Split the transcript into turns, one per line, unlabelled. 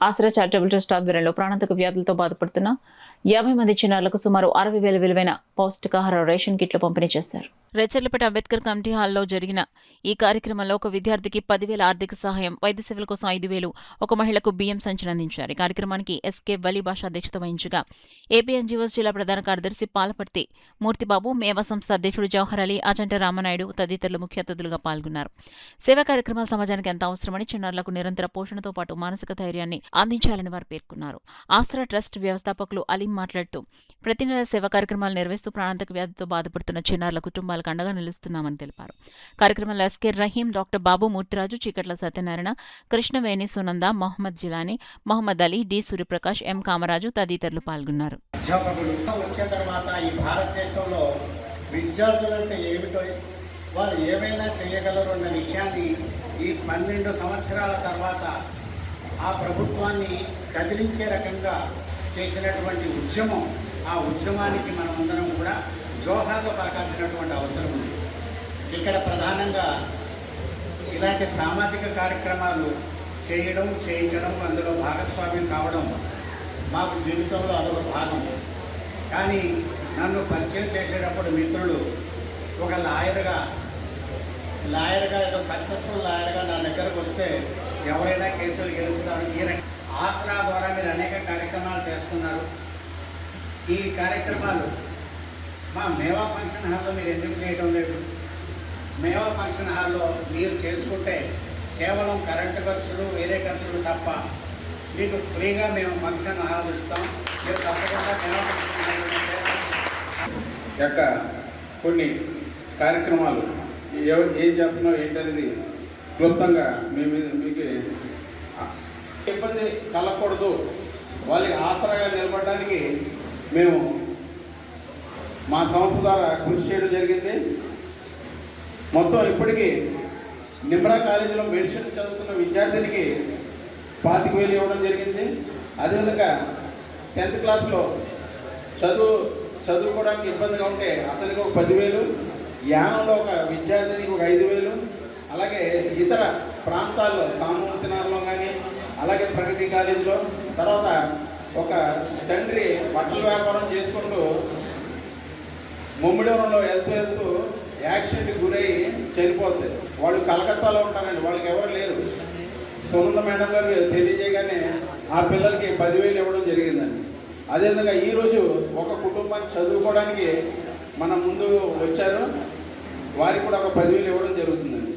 ఆసరా charitable trust ఆధ్వర్యంలో ప్రాణాంతక వ్యాధులతో బాధపడుతున్న 50 మంది చిన్నారులకు సుమారు 60,000 విలువైన పౌష్టికాహార రేషన్ కిట్లు పంపిణీ చేశారు. రెచ్చర్లపేట అంబేద్కర్ కమిటీ హాల్లో జరిగిన ఈ కార్యక్రమంలో ఒక విద్యార్థికి 10,000 ఆర్థిక సహాయం, వైద్య సేవల కోసం 5,000, ఒక మహిళకు బియ్యం సంచిని అందించారు. ఈ కార్యక్రమానికి ఎస్కే వలీ భాష అధ్యక్షత వహించగా ఏపీ ఎన్జీఓస్ జిల్లా ప్రధాన కార్యదర్శి పాలపర్తి మూర్తిబాబు, మేవా సంస్థ అధ్యక్షుడు జవహర్ అలీ, అజంట రామనాయుడు తదితరులు ముఖ్య అతిథులుగా పాల్గొన్నారు. సేవా కార్యక్రమాలు సమాజానికి ఎంత అవసరమని, చిన్నారులకు నిరంతర పోషణతో పాటు మానసిక ధైర్యాన్ని అందించాలని వారు పేర్కొన్నారు. ఆసరా ట్రస్ట్ వ్యవస్థాపకులు అలీం మాట్లాడుతూ ప్రతి నెల సేవా కార్యక్రమాలు నిర్వహిస్తూ ప్రాణాంతక వ్యాధితో బాధపడుతున్న చిన్నారుల కుటుంబాలకు అండగా నిలుస్తున్నామని తెలిపారు. కార్యక్రమంలో ఎస్కే రహీం, డాక్టర్ బాబు మూర్తిరాజు, చీకట్ల సత్యనారాయణ, కృష్ణవేణి సునంద, మొహమ్మద్ జిలానీ, మొహమ్మద్ అలీ, డి సూర్యప్రకాష్, ఎం కామరాజు తదితరులు పాల్గొన్నారు.
వచ్చిన తర్వాత ఈ భారతదేశంలో విద్యార్థులంటే ఏమిటో, వారు ఏమైనా చేయగలరు అన్న విషయాన్ని ఈ 12 సంవత్సరాల తర్వాత ఆ ప్రభుత్వాన్ని కదిలించే రకంగా చేసినటువంటి ఉద్యమం, ఆ ఉద్యమానికి మనమందరం కూడా జోహార్లు పలకాల్సినటువంటి అవసరం ఉంది. ఇక్కడ ప్రధానంగా ఇలాంటి సామాజిక కార్యక్రమాలు చేయించడం, అందులో భాగస్వామ్యం కావడం మాకు జీవితంలో అదొక భాగం. కానీ నన్ను పరిచయం చేసేటప్పుడు మిత్రులు ఒక లాయర్గా ఏదో సక్సెస్ఫుల్ లాయర్గా నా దగ్గరకు వస్తే ఎవరైనా కేసులు గెలుస్తారు. ఆసరా ద్వారా మీరు అనేక కార్యక్రమాలు చేస్తున్నారు. ఈ కార్యక్రమాలు మా మేవా ఫంక్షన్ హాల్లో మీరు ఎందుకు చేయడం లేదు? మేవా ఫంక్షన్ హాల్లో మీరు చేసుకుంటే కేవలం కరెంటు ఖర్చులు, వేరే ఖర్చులు తప్ప మీకు ఫ్రీగా మేము ఫంక్షన్ హాల్ ఇస్తాం. మీరు తప్పకుండా మేవా ఫంక్షన్
యొక్క కొన్ని కార్యక్రమాలు ఏం చేస్తున్నాం ఏంటనేది క్లుప్తంగా మీకు ఇబ్బంది కలగకూడదు, వాళ్ళకి ఆసరాగా నిలబడడానికి మేము మా సంస్థ ద్వారా కృషి చేయడం జరిగింది. మొత్తం ఇప్పటికీ నిమ్రా కాలేజీలో మెడిసిన్ చదువుతున్న విద్యార్థినికి 25,000 ఇవ్వడం జరిగింది. అదేవిధంగా 10th క్లాస్లో చదువుకోవడానికి ఇబ్బందిగా ఉంటే అతనికి ఒక 10,000, యానంలో ఒక విద్యార్థినికి ఒక 5,000, అలాగే ఇతర ప్రాంతాల్లో సామూర్తినగర్లో కానీ, అలాగే ప్రగతి కాలేజీలో, తర్వాత ఒక తండ్రి బట్టల వ్యాపారం చేసుకుంటూ ముమ్మిడివరంలో వెళ్తూ యాక్సిడెంట్కి గురయ్యి చనిపోతుంది. వాళ్ళు కలకత్తాలో ఉంటారండి, వాళ్ళకి ఎవరు లేరు. సునంద మేడం గారు తెలియజేయగానే ఆ పిల్లలకి 10,000 ఇవ్వడం జరిగిందండి. అదేవిధంగా ఈరోజు ఒక కుటుంబానికి చదువుకోవడానికి మన ముందు వచ్చారు, వారికి కూడా ఒక 10,000 ఇవ్వడం జరుగుతుందండి.